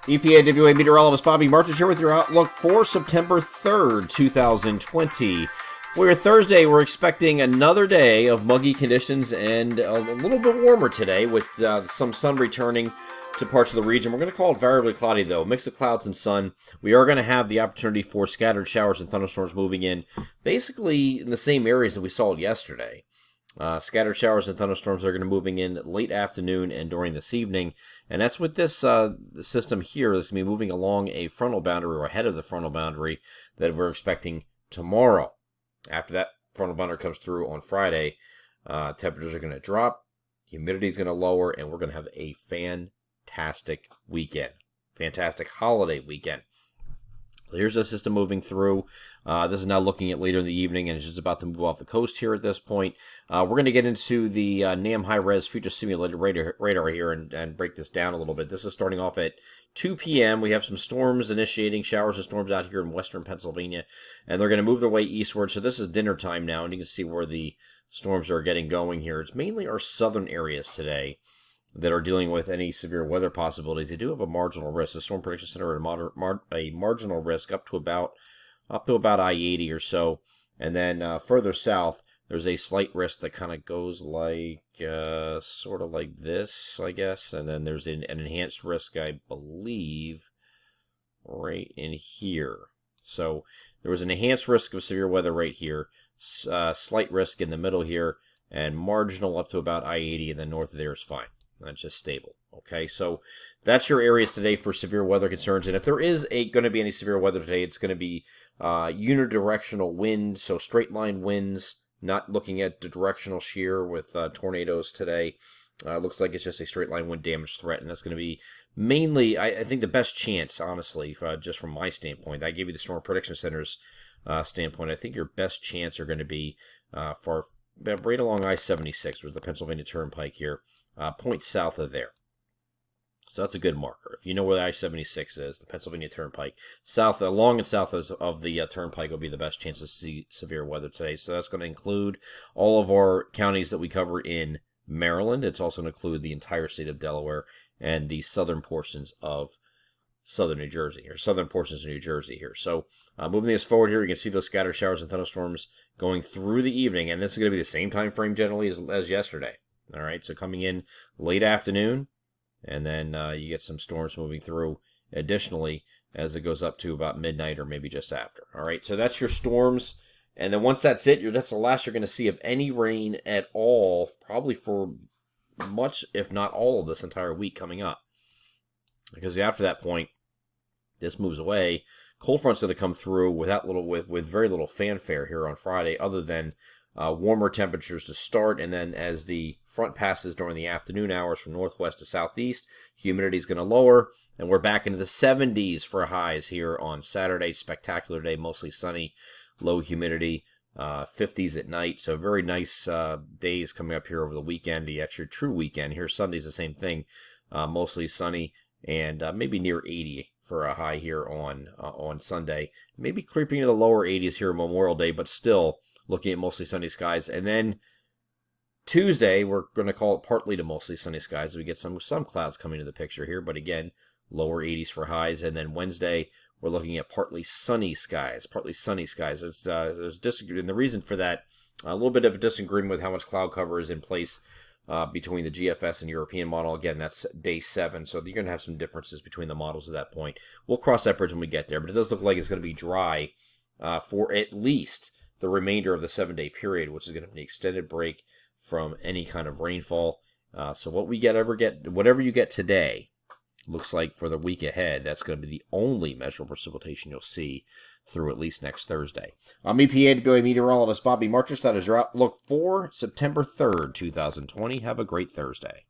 EPAWA meteorologist Bobby Martins here with your outlook for September 3rd, 2020. For your Thursday, we're expecting another day of muggy conditions and a little bit warmer today with some sun returning to parts of the region. We're going to call it variably cloudy, though. Mix of clouds and sun. We are going to have the opportunity for scattered showers and thunderstorms moving in basically in the same areas that we saw yesterday. Scattered showers and thunderstorms are going to be moving in late afternoon and during this evening. And that's with this system here that's going to be moving along a frontal boundary or ahead of the frontal boundary that we're expecting tomorrow. After that frontal boundary comes through on Friday, temperatures are going to drop, humidity is going to lower, and we're going to have a fantastic weekend. Fantastic holiday weekend. Here's the system moving through. This is now looking at later in the evening, and it's just about to move off the coast here at this point. We're going to get into the NAM high-res future simulated radar here and break this down a little bit. This is starting off at 2 p.m. We have some storms initiating, showers and storms out here in western Pennsylvania, and they're going to move their way eastward. So this is dinner time now, and you can see where the storms are getting going here. It's mainly our southern areas today that are dealing with any severe weather possibilities. They do have a marginal risk. The Storm Prediction Center at a marginal risk up to about I-80 or so, and then further south there's a slight risk that kind of goes like sort of like this, I guess, and then there's an enhanced risk, I believe, right in here. So there was an enhanced risk of severe weather right here, slight risk in the middle here, and marginal up to about I-80, and then north of there is fine. That's just stable. Okay, so that's your areas today for severe weather concerns. And if there is going to be any severe weather today, it's going to be unidirectional wind, so straight line winds, not looking at the directional shear with tornadoes today. Looks like it's just a straight line wind damage threat, and that's going to be mainly, I think, the best chance, honestly, just from my standpoint. I gave you the Storm Prediction Center's standpoint. I think your best chance are going to be for right along I-76, there's the Pennsylvania Turnpike here. Point south of there. So that's a good marker. If you know where the I-76 is, the Pennsylvania Turnpike, along and south of the Turnpike will be the best chance to see severe weather today. So that's going to include all of our counties that we cover in Maryland. It's also going to include the entire state of Delaware and the southern portions of southern New Jersey, or southern portions of New Jersey here. So moving this forward here, you can see those scattered showers and thunderstorms going through the evening, and this is going to be the same time frame generally as yesterday. All right, so coming in late afternoon, and then you get some storms moving through additionally as it goes up to about midnight or maybe just after. All right, so that's your storms, and then once that's it, that's the last you're going to see of any rain at all, probably for much, if not all, of this entire week coming up. Because after that point, this moves away. Cold front's going to come through with very little fanfare here on Friday, other than warmer temperatures to start, and then as the front passes during the afternoon hours from northwest to southeast, humidity is going to lower, and we're back into the 70s for highs here on Saturday. Spectacular day, mostly sunny, low humidity, 50s at night. So very nice days coming up here over the weekend, the actual true weekend. Here Sunday's the same thing, mostly sunny, and maybe near 80 for a high here on Sunday. Maybe creeping to the lower 80s here on Memorial Day, but still looking at mostly sunny skies. And then Tuesday, we're going to call it partly to mostly sunny skies. We get some clouds coming into the picture here, but again, lower 80s for highs. And then Wednesday, we're looking at partly sunny skies. There's disagreement, and the reason for that, a little bit of a disagreement with how much cloud cover is in place between the GFS and European model. Again, that's day 7, so you're going to have some differences between the models at that point. We'll cross that bridge when we get there, but it does look like it's going to be dry for at least the remainder of the 7-day period, which is going to be an extended break from any kind of rainfall. So whatever you get today, looks like for the week ahead, that's going to be the only measurable precipitation you'll see through at least next Thursday. I'm EPAWA meteorologist Bobby Martins. That is your outlook for September 3rd, 2020. Have a great Thursday.